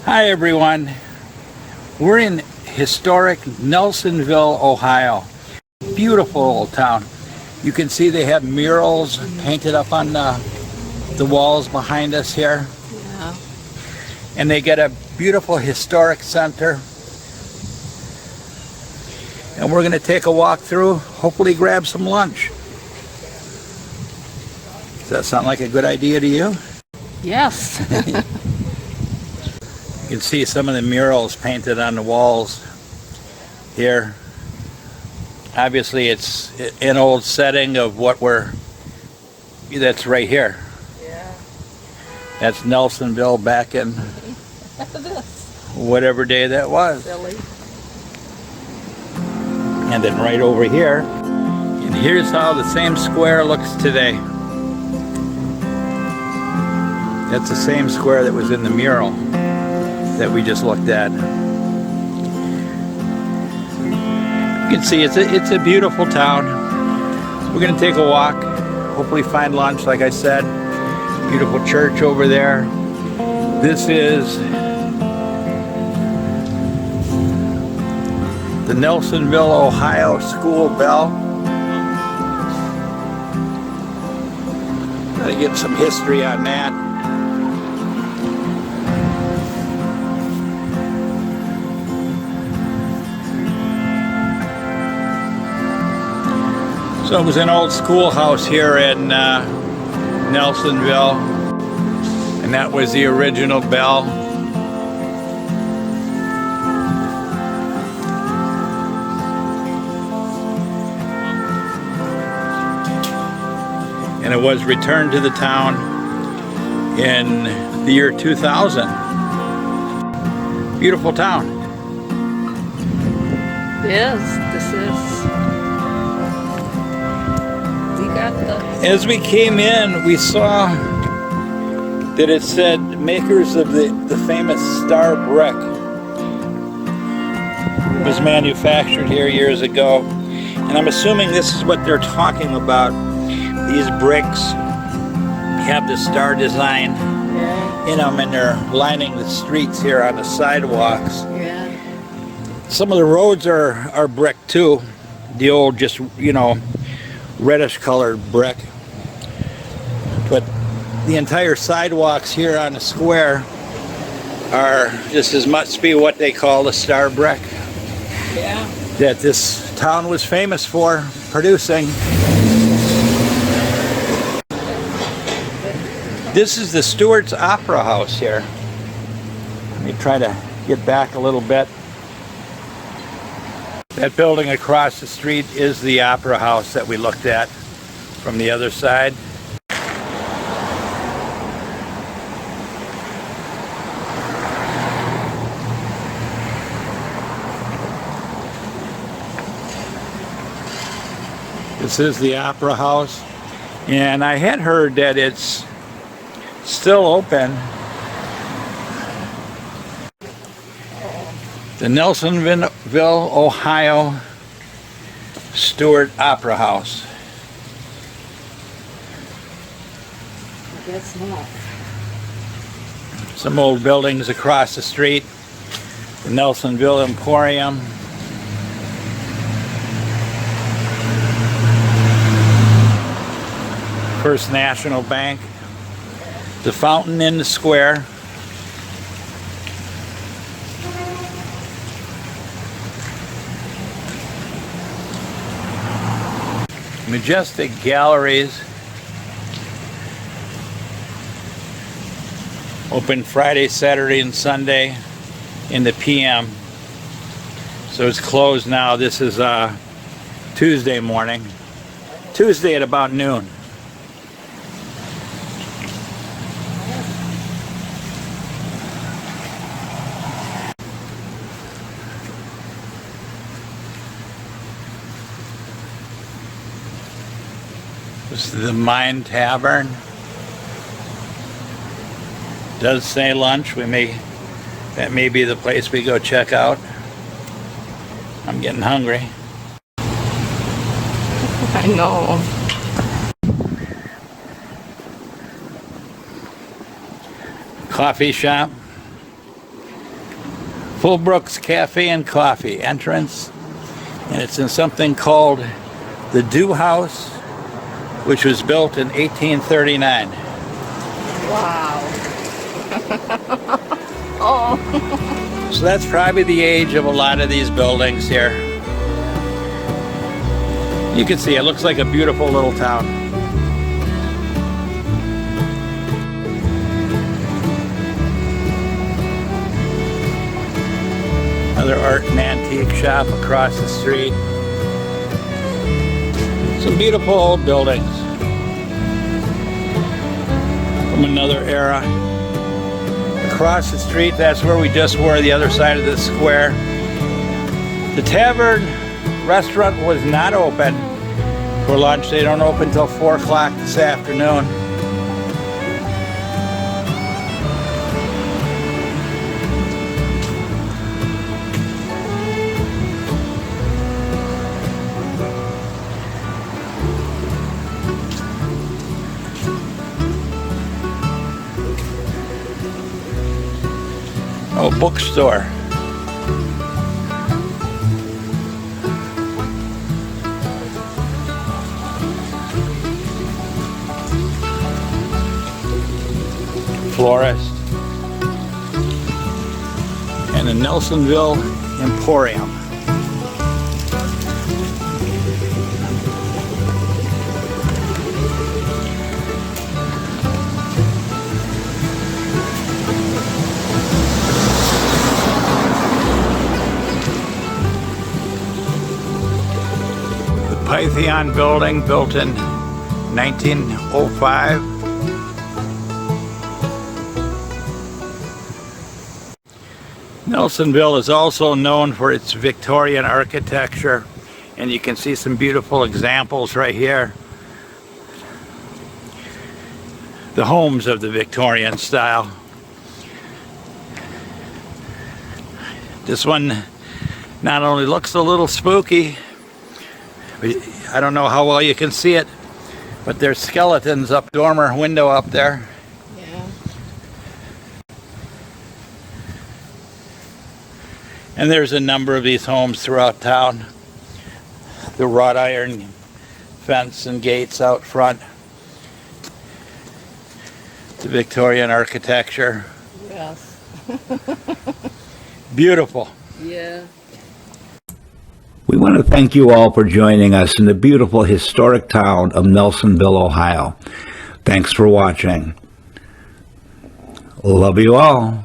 Hi everyone. We're in historic Nelsonville, Ohio. Beautiful old town. You can see they have murals painted up on the walls behind us here. Yeah. And they get a beautiful historic center. And we're going to take a walk through, hopefully grab some lunch. Does that sound like a good idea to you? Yes. You can see some of the murals painted on the walls here. Obviously it's an old setting of that's right here. Yeah. That's Nelsonville back in whatever day that was. Silly. And then right over here, and here's how the same square looks today. That's the same square that was in the mural that we just looked at. You can see it's a beautiful town. We're gonna take a walk, hopefully find lunch, like I said. Beautiful church over there. This is the Nelsonville, Ohio school bell. Gotta get some history on that. So it was an old schoolhouse here in Nelsonville, and that was the original bell. And it was returned to the town in the year 2000. Beautiful town. Yes, this is. As we came in, we saw that it said makers of the famous star brick. It was manufactured here years ago. And I'm assuming this is what they're talking about. These bricks have the star design in them, and they're lining the streets here on the sidewalks. Yeah. Some of the roads are brick too. The old, just, reddish colored brick. But the entire sidewalks here on the square are just must be what they call the star brick. Yeah. That this town was famous for producing. This is the Stewart's Opera House here. Let me try to get back a little bit. That building across the street is the Opera House that we looked at from the other side. This is the Opera House, and I had heard that it's still open. The Nelsonville, Ohio Stewart Opera House. I guess not. Some old buildings across the street. The Nelsonville Emporium. First National Bank. The fountain in the square. Majestic galleries. Open Friday, Saturday, and Sunday in the PM. So it's closed now. This is Tuesday morning. Tuesday at about noon. This is the Mine Tavern. Does say lunch. That may be the place we go check out. I'm getting hungry. I know. Coffee shop. Fullbrook's Cafe and Coffee entrance, and it's in something called the Dew House, which was built in 1839. Wow. Oh. So that's probably the age of a lot of these buildings here. You can see it looks like a beautiful little town. Another art and antique shop across the street. Some beautiful old buildings from another era. Across the street, that's where we just were, the other side of the square. The tavern restaurant was not open for lunch. They don't open till 4 o'clock this afternoon. Oh, bookstore. Florist. And a Nelsonville Emporium. Pythian building built in 1905. Nelsonville is also known for its Victorian architecture, and you can see some beautiful examples right here. The homes of the Victorian style. This one not only looks a little spooky, I don't know how well you can see it, but there's skeletons up the dormer window up there. Yeah. And there's a number of these homes throughout town. The wrought iron fence and gates out front. The Victorian architecture. Yes. Beautiful. Yeah. We want to thank you all for joining us in the beautiful historic town of Nelsonville, Ohio. Thanks for watching. Love you all.